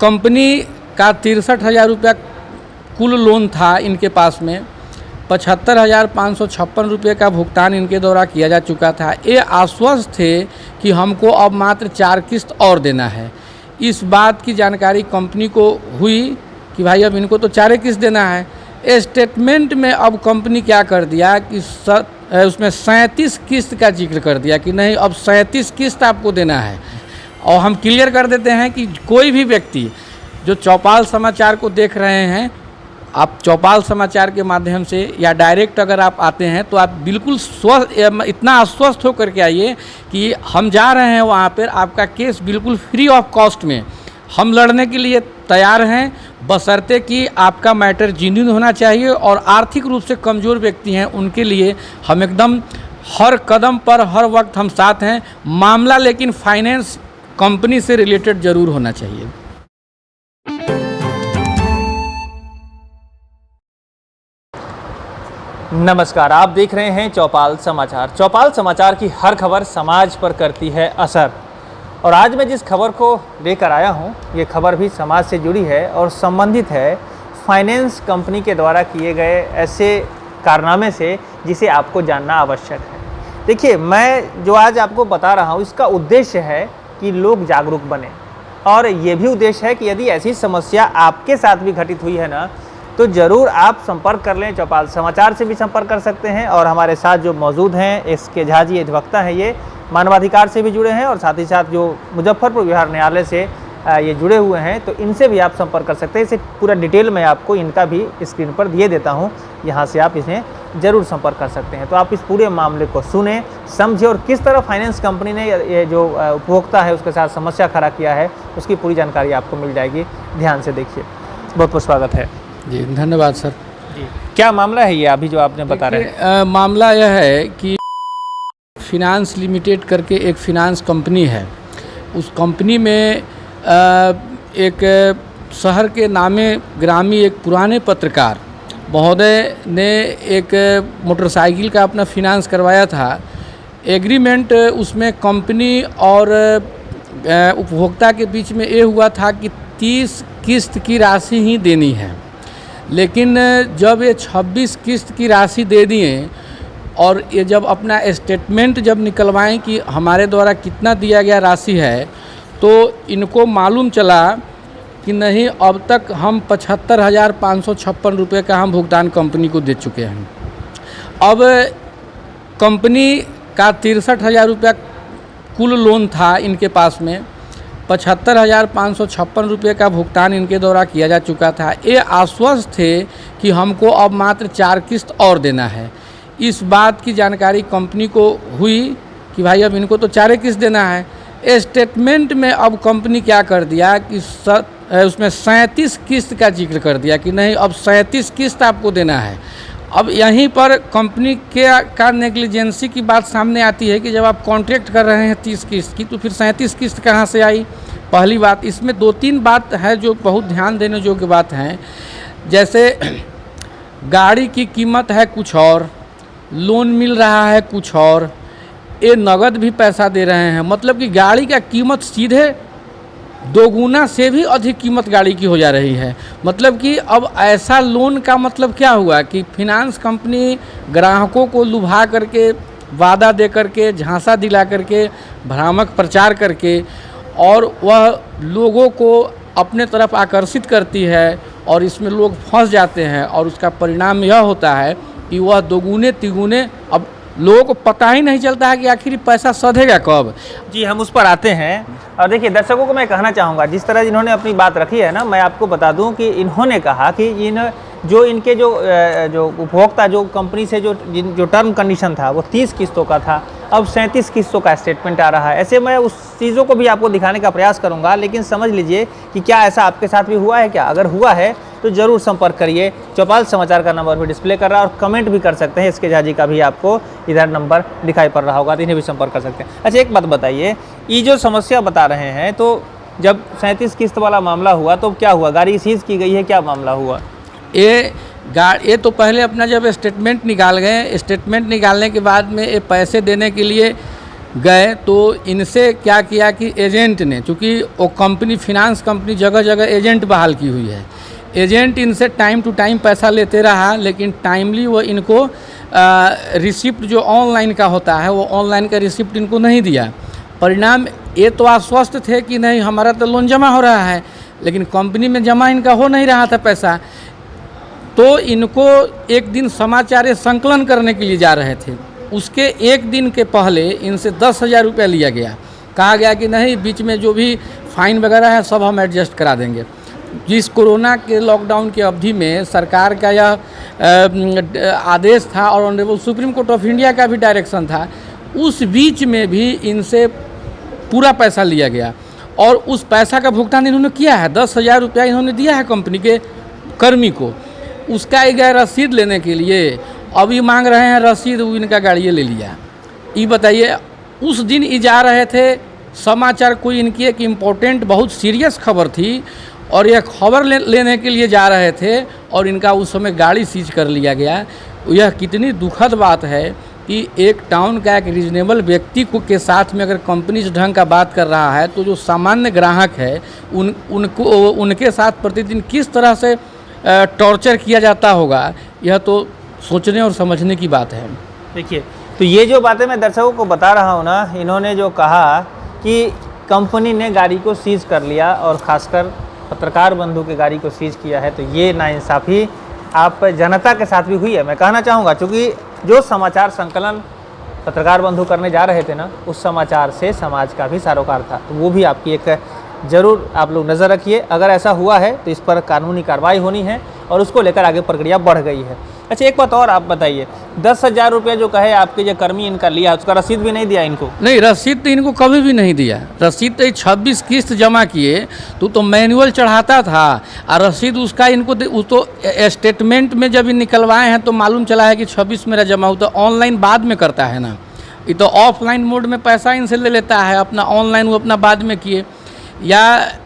Company का 63,000 रुपया कुल लोन था इनके पास में। 75,556 रुपये का भुगतान इनके द्वारा किया जा चुका था। ये आश्वस्त थे कि हमको अब मात्र 4 किस्त और देना है। इस बात की जानकारी कंपनी को हुई कि भाई अब इनको तो 4 किस्त देना है। स्टेटमेंट में अब कंपनी क्या कर दिया कि उसमें 37 किस्त का जिक्र कर दिया कि नहीं, अब 37 किस्त आपको देना है। और हम क्लियर कर देते हैं कि कोई भी व्यक्ति जो चौपाल समाचार को देख रहे हैं, आप चौपाल समाचार के माध्यम से या डायरेक्ट अगर आप आते हैं तो आप बिल्कुल इतना आश्वस्त होकर के आइए कि हम जा रहे हैं वहाँ पर, आपका केस बिल्कुल फ्री ऑफ कॉस्ट में हम लड़ने के लिए तैयार हैं, बशर्ते कि आपका मैटर जेन्युइन होना चाहिए। और आर्थिक रूप से कमज़ोर व्यक्ति हैं उनके लिए हम एकदम हर कदम पर हर वक्त हम साथ हैं। मामला लेकिन फाइनेंस कंपनी से रिलेटेड ज़रूर होना चाहिए। नमस्कार, आप देख रहे हैं चौपाल समाचार। चौपाल समाचार की हर खबर समाज पर करती है असर, और आज मैं जिस खबर को लेकर आया हूं, ये खबर भी समाज से जुड़ी है और संबंधित है फाइनेंस कंपनी के द्वारा किए गए ऐसे कारनामे से जिसे आपको जानना आवश्यक है। देखिए, मैं जो आज आपको बता रहा हूं, इसका उद्देश्य है कि लोग जागरूक बने, और ये भी उद्देश्य है कि यदि ऐसी समस्या आपके साथ भी घटित हुई है ना, तो ज़रूर आप संपर्क कर लें। चौपाल समाचार से भी संपर्क कर सकते हैं, और हमारे साथ जो मौजूद हैं एसके झा जी, अधिवक्ता हैं, ये मानवाधिकार से भी जुड़े हैं, और साथ ही साथ जो मुजफ्फरपुर विहार न्यायालय से ये जुड़े हुए हैं, तो इनसे भी आप संपर्क कर सकते हैं। इसे पूरा डिटेल मैं आपको इनका भी स्क्रीन पर दिए देता हूँ, यहाँ से आप इन्हें ज़रूर संपर्क कर सकते हैं। तो आप इस पूरे मामले को सुने, समझे, और किस तरह फाइनेंस कंपनी ने ये जो उपभोक्ता है उसके साथ समस्या खड़ा किया है, उसकी पूरी जानकारी आपको मिल जाएगी। ध्यान से देखिए। बहुत बहुत स्वागत है जी। धन्यवाद सर जी। क्या मामला है ये अभी जो आपने बता रहे हैं? मामला यह है कि फिनांस लिमिटेड करके एक फिनांस कंपनी है। उस कंपनी में एक शहर के नामे ग्रामी एक पुराने पत्रकार महोदय ने एक मोटरसाइकिल का अपना फिनांस करवाया था। एग्रीमेंट उसमें कंपनी और उपभोक्ता के बीच में ये हुआ था कि 30 किस्त की राशि ही देनी है, लेकिन जब ये 26 किस्त की राशि दे दिए और ये जब अपना स्टेटमेंट जब निकलवाएं कि हमारे द्वारा कितना दिया गया राशि है, तो इनको मालूम चला कि नहीं, अब तक हम 75,556 रुपये का हम भुगतान कंपनी को दे चुके हैं। अब कंपनी का 63,000 रुपया कुल लोन था इनके पास में। 75,556 रुपये का भुगतान इनके द्वारा किया जा चुका था। ये आश्वस्त थे कि हमको अब मात्र 4 किस्त और देना है। इस बात की जानकारी कंपनी को हुई कि भाई अब इनको तो 4 किस्त देना है। स्टेटमेंट में अब कंपनी क्या कर दिया कि उसमें 37 किस्त का जिक्र कर दिया कि नहीं, अब 37 किस्त आपको देना है। अब यहीं पर कंपनी का नेग्लिजेंसी की बात सामने आती है कि जब आप कॉन्ट्रैक्ट कर रहे हैं 30 किस्त की, तो फिर 37 किस्त कहाँ से आई? पहली बात, इसमें 2-3 बात है जो बहुत ध्यान देने योग्य बात हैं। जैसे गाड़ी की कीमत है कुछ और, लोन मिल रहा है कुछ और, ये नगद भी पैसा दे रहे हैं। मतलब कि गाड़ी का कीमत सीधे 2 गुना से भी अधिक कीमत गाड़ी की हो जा रही है। मतलब कि अब ऐसा लोन का मतलब क्या हुआ कि फिनांस कंपनी ग्राहकों को लुभा करके, वादा दे करके, झांसा दिला करके, भ्रामक प्रचार करके, और वह लोगों को अपने तरफ आकर्षित करती है, और इसमें लोग फंस जाते हैं। और उसका परिणाम यह होता है कि वह 2 गुने 3 गुने, अब लोगों को पता ही नहीं चलता है कि आखिर पैसा सधेगा कब। जी, हम उस पर आते हैं। और देखिए, दर्शकों को मैं कहना चाहूँगा, जिस तरह इन्होंने अपनी बात रखी है ना, मैं आपको बता दूं कि इन्होंने कहा कि इनके जो उपभोक्ता जो कंपनी से जो टर्म कंडीशन था वो 30 किस्तों का था, अब 37 किस्तों का स्टेटमेंट आ रहा है। ऐसे मैं उस चीज़ों को भी आपको दिखाने का प्रयास करूंगा, लेकिन समझ लीजिए कि क्या ऐसा आपके साथ भी हुआ है क्या? अगर हुआ है तो ज़रूर संपर्क करिए। चौपाल समाचार का नंबर भी डिस्प्ले कर रहा है, और कमेंट भी कर सकते हैं। एसके झा जी का भी आपको इधर नंबर दिखाई पड़ रहा होगा, तो इन्हें भी संपर्क कर सकते हैं। अच्छा, एक बात बताइए, ये जो समस्या बता रहे हैं, तो जब 37 किस्त वाला मामला हुआ तो क्या हुआ? गाड़ी सीज की गई है, क्या मामला हुआ? ये तो पहले अपना जब स्टेटमेंट निकाल गए, स्टेटमेंट निकालने के बाद में ये पैसे देने के लिए गए तो इनसे क्या किया कि एजेंट ने, चूँकि वो कंपनी फाइनेंस कंपनी जगह जगह एजेंट बहाल की हुई है, एजेंट इनसे टाइम टू टाइम पैसा लेते रहा, लेकिन टाइमली वो इनको रिसिप्ट जो ऑनलाइन का होता है वो ऑनलाइन का रिसिप्ट इनको नहीं दिया। परिणाम ये तो आश्वस्त थे कि नहीं हमारा तो लोन जमा हो रहा है, लेकिन कंपनी में जमा इनका हो नहीं रहा था पैसा। तो इनको एक दिन समाचार संकलन करने के लिए जा रहे थे, उसके एक दिन के पहले इनसे 10,000 रुपया लिया गया। कहा गया कि नहीं बीच में जो भी फाइन वगैरह है सब हम एडजस्ट करा देंगे। जिस कोरोना के लॉकडाउन की अवधि में सरकार का यह आदेश था और honourable supreme court of India का भी डायरेक्शन था, उस बीच में भी इनसे पूरा पैसा लिया गया और उस पैसा का भुगतान इन्होंने किया है। 10,000 रुपया इन्होंने दिया है कंपनी के कर्मी को, उसका ही गए रसीद लेने के लिए, अभी मांग रहे हैं रसीद, वो इनका गाड़िए ले लिया। ये बताइए, उस दिन ये जा रहे थे, समाचार कोई इनकी एक इम्पोर्टेंट बहुत सीरियस खबर थी और यह खबर लेने के लिए जा रहे थे और इनका उस समय गाड़ी सीज कर लिया गया। यह कितनी दुखद बात है कि एक टाउन का एक रीजनेबल व्यक्ति को के साथ में अगर कंपनी इस ढंग का बात कर रहा है तो जो सामान्य ग्राहक है उनके साथ प्रतिदिन किस तरह से टॉर्चर किया जाता होगा, यह तो सोचने और समझने की बात है। देखिए, तो ये जो बातें मैं दर्शकों को बता रहा हूँ ना, इन्होंने जो कहा कि कंपनी ने गाड़ी को सीज कर लिया और ख़ासकर पत्रकार बंधु की गाड़ी को सीज किया है, तो ये नाइंसाफ़ी आप जनता के साथ भी हुई है। मैं कहना चाहूँगा, चूँकि जो समाचार संकलन पत्रकार बंधु करने जा रहे थे ना, उस समाचार से समाज का भी सरोकार था, तो वो भी आपकी एक ज़रूर आप लोग नज़र रखिए। अगर ऐसा हुआ है तो इस पर कानूनी कार्रवाई होनी है और उसको लेकर आगे प्रक्रिया बढ़ गई है। अच्छा, एक बात और आप बताइए, 10,000 रुपये जो कहे आपके जो कर्मी इनका लिया, उसका रसीद भी नहीं दिया इनको? नहीं, रसीद तो इनको कभी भी नहीं दिया। रसीद तो 26 किस्त जमा किए तो मैनुअल चढ़ाता था और रसीद उसका इनको तो स्टेटमेंट में जब निकलवाए हैं तो मालूम चला है कि 26 मेरा जमा हुआ। तो ऑनलाइन बाद में करता है ना, ये तो ऑफलाइन मोड में पैसा इनसे ले लेता है, अपना ऑनलाइन वो अपना बाद में किए। या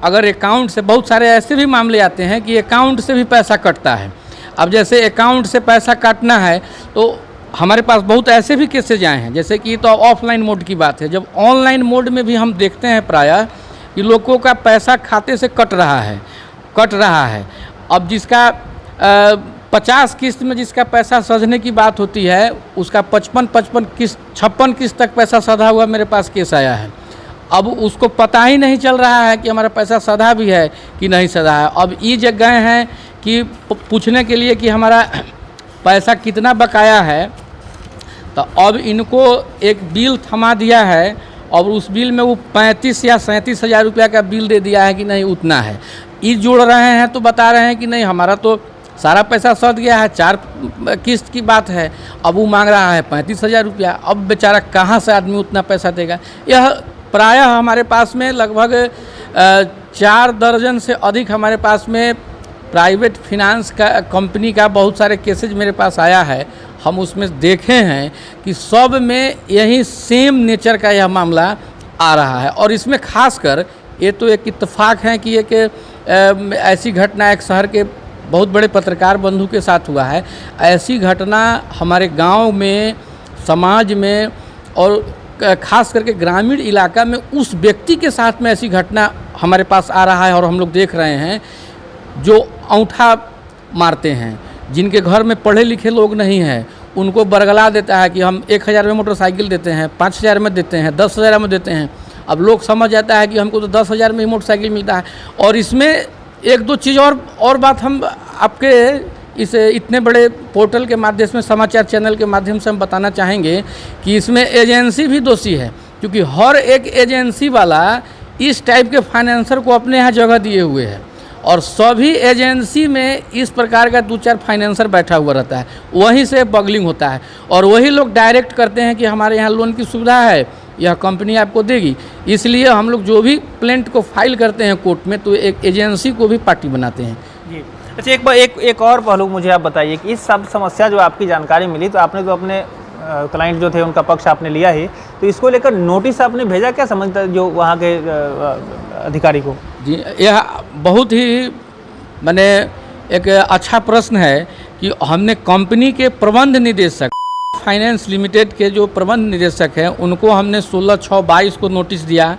अगर अकाउंट से, बहुत सारे ऐसे भी मामले आते हैं कि अकाउंट से भी पैसा कटता है। अब जैसे अकाउंट से पैसा काटना है तो हमारे पास बहुत ऐसे भी केसेज आए हैं, जैसे कि तो ऑफलाइन मोड की बात है। जब ऑनलाइन मोड में भी हम देखते हैं प्रायः कि लोगों का पैसा खाते से कट रहा है। अब जिसका 50 किस्त में जिसका पैसा सधने की बात होती है, उसका 56 किस्त तक पैसा सधा हुआ मेरे पास केस आया है। अब उसको पता ही नहीं चल रहा है कि हमारा पैसा सधा भी है कि नहीं सधा है। अब ये जग गए हैं कि पूछने के लिए कि हमारा पैसा कितना बकाया है, तो अब इनको एक बिल थमा दिया है और उस बिल में वो 35 या 37,000 रुपया का बिल दे दिया है कि नहीं उतना है। ये जोड़ रहे हैं तो बता रहे हैं कि नहीं हमारा तो सारा पैसा सध गया है, 4 किस्त की बात है। अब वो मांग रहा है 35,000 रुपया। अब बेचारा कहाँ से आदमी उतना पैसा देगा? यह प्रायः हमारे पास में लगभग 4 दर्जन से अधिक हमारे पास में प्राइवेट फिनांस का कंपनी का बहुत सारे केसेज मेरे पास आया है। हम उसमें देखे हैं कि सब में यही सेम नेचर का यह मामला आ रहा है। और इसमें खासकर ये तो एक इत्तेफाक है कि एक ऐसी घटना एक शहर के बहुत बड़े पत्रकार बंधु के साथ हुआ है। ऐसी घटना हमारे गांव में, समाज में और खास करके ग्रामीण इलाका में उस व्यक्ति के साथ में ऐसी घटना हमारे पास आ रहा है और हम लोग देख रहे हैं जो अंगूठा मारते हैं, जिनके घर में पढ़े लिखे लोग नहीं हैं, उनको बरगला देता है कि हम 1,000 में मोटरसाइकिल देते हैं, 5,000 में देते हैं, 10,000 में देते हैं। अब लोग समझ जाता है कि हमको तो 10,000 में ही मोटरसाइकिल मिलता है। और इसमें एक दो चीज़ और बात हम आपके इस इतने बड़े पोर्टल के माध्यम से, समाचार चैनल के माध्यम से हम बताना चाहेंगे कि इसमें एजेंसी भी दोषी है, क्योंकि हर एक एजेंसी वाला इस टाइप के फाइनेंसर को अपने यहाँ जगह दिए हुए है और सभी एजेंसी में इस प्रकार का 2-4 फाइनेंसर बैठा हुआ रहता है, वहीं से बगलिंग होता है और वही लोग डायरेक्ट करते हैं कि हमारे यहाँ लोन की सुविधा है, यह कंपनी आपको देगी। इसलिए हम लोग जो भी प्लेंट को फाइल करते हैं कोर्ट में तो एक एजेंसी को भी पार्टी बनाते हैं जी। अच्छा, एक और पहलू मुझे आप बताइए कि इस सब समस्या जो आपकी जानकारी मिली, तो आपने तो अपने क्लाइंट जो थे उनका पक्ष आपने लिया ही, तो इसको लेकर नोटिस आपने भेजा क्या समझता जो वहाँ के अधिकारी को? जी, यह बहुत ही एक अच्छा प्रश्न है कि हमने कंपनी के प्रबंध निदेशक फाइनेंस लिमिटेड के जो प्रबंध निदेशक हैं उनको हमने 16/6/22 को नोटिस दिया,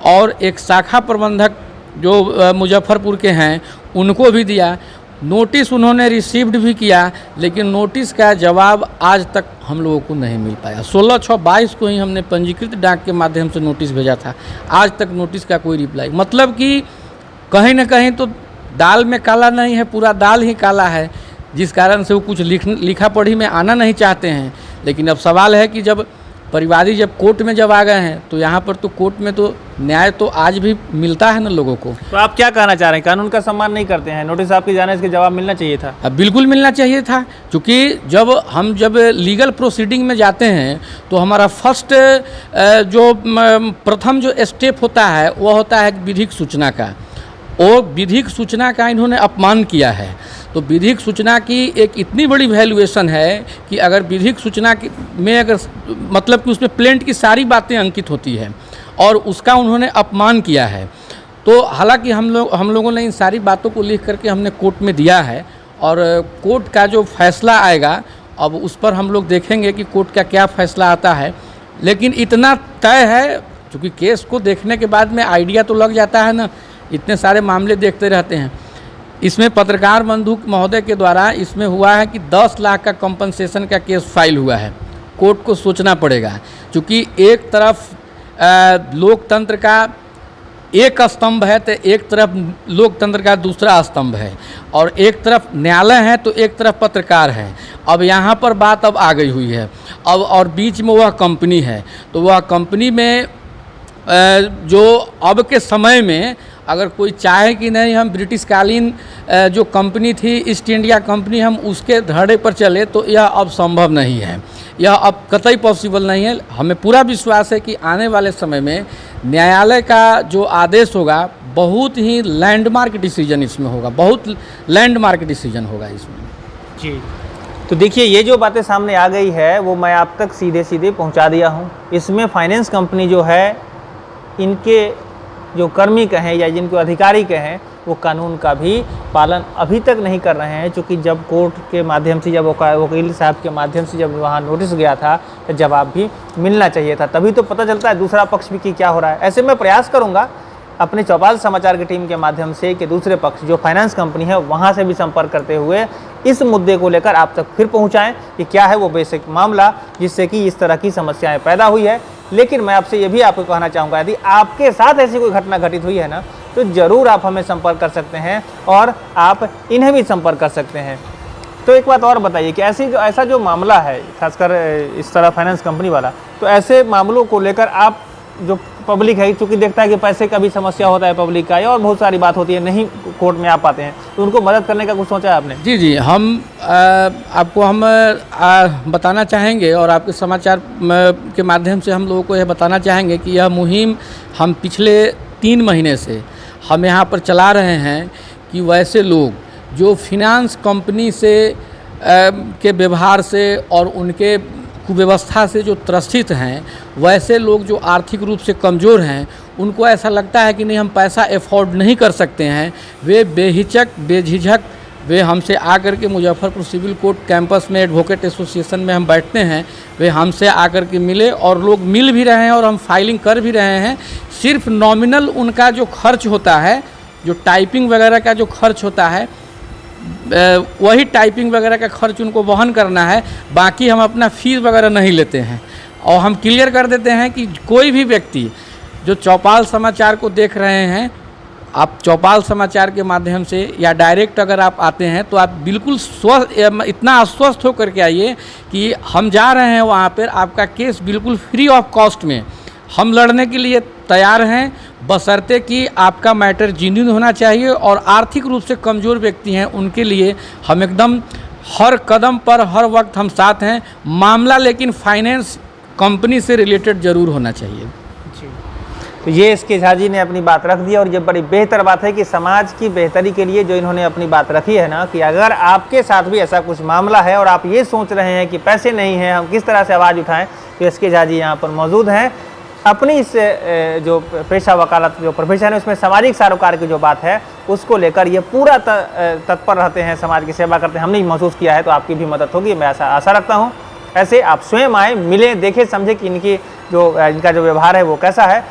और एक शाखा प्रबंधक जो मुजफ्फरपुर के हैं उनको भी दिया। नोटिस उन्होंने रिसीव्ड भी किया, लेकिन नोटिस का जवाब आज तक हम लोगों को नहीं मिल पाया। 16/6/22 को ही हमने पंजीकृत डाक के माध्यम से नोटिस भेजा था, आज तक नोटिस का कोई रिप्लाई। मतलब कि कहीं ना कहीं तो दाल में काला नहीं है, पूरा दाल ही काला है, जिस कारण से वो कुछ लिखा पढ़ी में आना नहीं चाहते हैं। लेकिन अब सवाल है कि जब परिवादी जब कोर्ट में जब आ गए हैं तो यहाँ पर तो कोर्ट में तो न्याय तो आज भी मिलता है ना लोगों को। तो आप क्या कहना चाह रहे हैं, कानून का सम्मान नहीं करते हैं? नोटिस आपके जाने इसके जवाब मिलना चाहिए था। अब बिल्कुल मिलना चाहिए था, क्योंकि जब लीगल प्रोसीडिंग में जाते हैं तो हमारा फर्स्ट जो प्रथम जो स्टेप होता है वो होता है विधिक सूचना का, और विधिक सूचना का इन्होंने अपमान किया है। तो विधिक सूचना की एक इतनी बड़ी वैल्यूएशन है कि अगर विधिक सूचना में अगर मतलब कि उसमें प्लेंट की सारी बातें अंकित होती है और उसका उन्होंने अपमान किया है, तो हालांकि हम लोगों ने इन सारी बातों को लिख करके हमने कोर्ट में दिया है, और कोर्ट का जो फैसला आएगा अब उस पर हम लोग देखेंगे कि कोर्ट का क्या फैसला आता है। लेकिन इतना तय है, क्योंकि केस को देखने के बाद में आइडिया तो लग जाता है ना, इतने सारे मामले देखते रहते हैं। इसमें पत्रकार बंधु महोदय के द्वारा इसमें हुआ है कि 10 लाख का कंपनसेशन का केस फाइल हुआ है। कोर्ट को सोचना पड़ेगा, क्योंकि एक तरफ लोकतंत्र का एक स्तंभ है तो एक तरफ लोकतंत्र का दूसरा स्तंभ है, और एक तरफ न्यायालय है तो एक तरफ पत्रकार है। अब यहाँ पर बात अब आ गई हुई है, अब और बीच में वह कंपनी है, तो वह कंपनी में जो अब के समय में अगर कोई चाहे कि नहीं हम ब्रिटिशकालीन जो कंपनी थी ईस्ट इंडिया कंपनी, हम उसके धड़े पर चले, तो यह अब संभव नहीं है, यह अब कतई पॉसिबल नहीं है। हमें पूरा विश्वास है कि आने वाले समय में न्यायालय का जो आदेश होगा बहुत ही लैंडमार्क डिसीजन इसमें होगा, बहुत लैंडमार्क डिसीजन होगा इसमें। जी, तो देखिए ये जो बातें सामने आ गई है वो मैं आप तक सीधे सीधे पहुंचा दिया हूं। इसमें फाइनेंस कंपनी जो है, इनके जो कर्मी कहें या जिनको अधिकारी कहें, वो कानून का भी पालन अभी तक नहीं कर रहे हैं। चूँकि जब कोर्ट के माध्यम से, जब वकील साहब के माध्यम से जब वहाँ नोटिस गया था तो जवाब भी मिलना चाहिए था, तभी तो पता चलता है दूसरा पक्ष भी कि क्या हो रहा है। ऐसे में प्रयास करूँगा अपने चौपाल समाचार की टीम के माध्यम से कि दूसरे पक्ष जो फाइनेंस कंपनी है वहाँ से भी संपर्क करते हुए इस मुद्दे को लेकर आप तक फिर पहुँचाएँ कि क्या है वो बेसिक मामला जिससे कि इस तरह की समस्याएँ पैदा हुई है। लेकिन मैं आपसे ये भी आपको कहना चाहूँगा, यदि आपके साथ ऐसी कोई घटना घटित हुई है ना, तो ज़रूर आप हमें संपर्क कर सकते हैं और आप इन्हें भी संपर्क कर सकते हैं। तो एक बात और बताइए कि ऐसा जो मामला है, खासकर इस तरह फाइनेंस कंपनी वाला, तो ऐसे मामलों को लेकर आप जो पब्लिक है, चूँकि देखता है कि पैसे का भी समस्या होता है पब्लिक का, और बहुत सारी बात होती है, नहीं कोर्ट में आ पाते हैं, तो उनको मदद करने का कुछ सोचा है आपने? जी, हम आपको हम बताना चाहेंगे और आपके समाचार के माध्यम से हम लोगों को यह बताना चाहेंगे कि यह मुहिम हम पिछले 3 महीने से हम यहाँ पर चला रहे हैं कि वैसे लोग जो फिनांस कंपनी से के व्यवहार से और उनके कुव्यवस्था से जो त्रसित हैं, वैसे लोग जो आर्थिक रूप से कमज़ोर हैं, उनको ऐसा लगता है कि नहीं हम पैसा अफोर्ड नहीं कर सकते हैं, वे बेहिचक बेझिझक वे हमसे आकर के मुजफ्फरपुर सिविल कोर्ट कैंपस में एडवोकेट एसोसिएशन में हम बैठते हैं, वे हमसे आकर के मिले, और लोग मिल भी रहे हैं और हम फाइलिंग कर भी रहे हैं। सिर्फ नॉमिनल उनका जो खर्च होता है, जो टाइपिंग वगैरह का जो खर्च होता है, वही टाइपिंग वगैरह का खर्च उनको वहन करना है, बाकी हम अपना फीस वगैरह नहीं लेते हैं। और हम क्लियर कर देते हैं कि कोई भी व्यक्ति जो चौपाल समाचार को देख रहे हैं, आप चौपाल समाचार के माध्यम से या डायरेक्ट अगर आप आते हैं तो आप बिल्कुल इतना आश्वस्त होकर के आइए कि हम जा रहे हैं वहाँ पर, आपका केस बिल्कुल फ्री ऑफ कॉस्ट में हम लड़ने के लिए तैयार हैं, बशर्ते कि आपका मैटर जेन्युइन होना चाहिए, और आर्थिक रूप से कमज़ोर व्यक्ति हैं उनके लिए हम एकदम हर कदम पर हर वक्त हम साथ हैं। मामला लेकिन फाइनेंस कंपनी से रिलेटेड ज़रूर होना चाहिए। जी, तो ये इसके झा जी ने अपनी बात रख दी, और ये बड़ी बेहतर बात है कि समाज की बेहतरी के लिए जो इन्होंने अपनी बात रखी है ना, कि अगर आपके साथ भी ऐसा कुछ मामला है और आप ये सोच रहे हैं कि पैसे नहीं हैं, हम किस तरह से आवाज़ उठाएं, तो इसके झा जी यहाँ पर मौजूद हैं। अपनी इस जो पेशा वकालत जो प्रोफेशन है उसमें सामाजिक सरोकार की जो बात है उसको लेकर ये पूरा तत्पर रहते हैं, समाज की सेवा करते हैं। हमने महसूस किया है, तो आपकी भी मदद होगी, मैं आशा रखता हूँ। ऐसे आप स्वयं आए, मिलें, देखें, समझें कि इनका जो व्यवहार है वो कैसा है।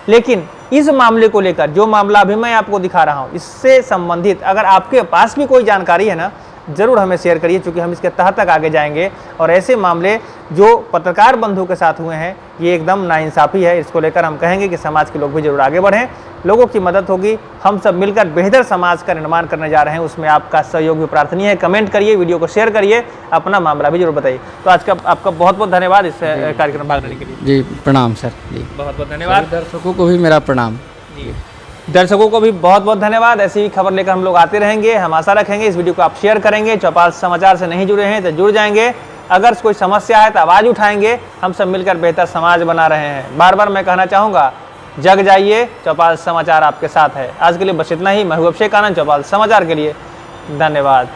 लेकिन इस मामले को लेकर, जो मामला अभी मैं आपको दिखा रहा हूँ, इससे संबंधित अगर आपके पास भी कोई जानकारी है ना, ज़रूर हमें शेयर करिए, क्योंकि हम इसके तह तक आगे जाएंगे। और ऐसे मामले जो पत्रकार बंधु के साथ हुए हैं, ये एकदम नाइंसाफ़ी है। इसको लेकर हम कहेंगे कि समाज के लोग भी जरूर आगे बढ़ें, लोगों की मदद होगी, हम सब मिलकर बेहतर समाज का निर्माण करने जा रहे हैं, उसमें आपका सहयोग भी प्रार्थनीय है। कमेंट करिए, वीडियो को शेयर करिए, अपना मामला भी जरूर बताइए। तो आज का आपका बहुत बहुत धन्यवाद इस कार्यक्रम में भाग लेने के लिए। जी प्रणाम सर। जी बहुत बहुत धन्यवाद। दर्शकों को भी मेरा प्रणाम। दर्शकों को भी बहुत बहुत धन्यवाद। ऐसी ही खबर लेकर हम लोग आते रहेंगे। हम आशा रखेंगे इस वीडियो को आप शेयर करेंगे। चौपाल समाचार से नहीं जुड़े हैं तो जुड़ जाएंगे। अगर कोई समस्या है तो आवाज़ उठाएंगे। हम सब मिलकर बेहतर समाज बना रहे हैं। बार बार मैं कहना चाहूँगा, जग जाइए, चौपाल समाचार आपके साथ है। आज के लिए बस इतना ही। मैं हूं अभिषेक आनंद, चौपाल समाचार के लिए। धन्यवाद।